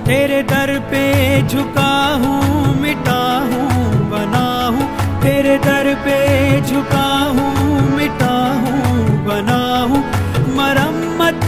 तेरे दर पे झुका हूँ, मिटा हूँ, बना हूँ। तेरे दर पे झुका हूँ, मिटा हूँ, बना हूँ। मरम्मत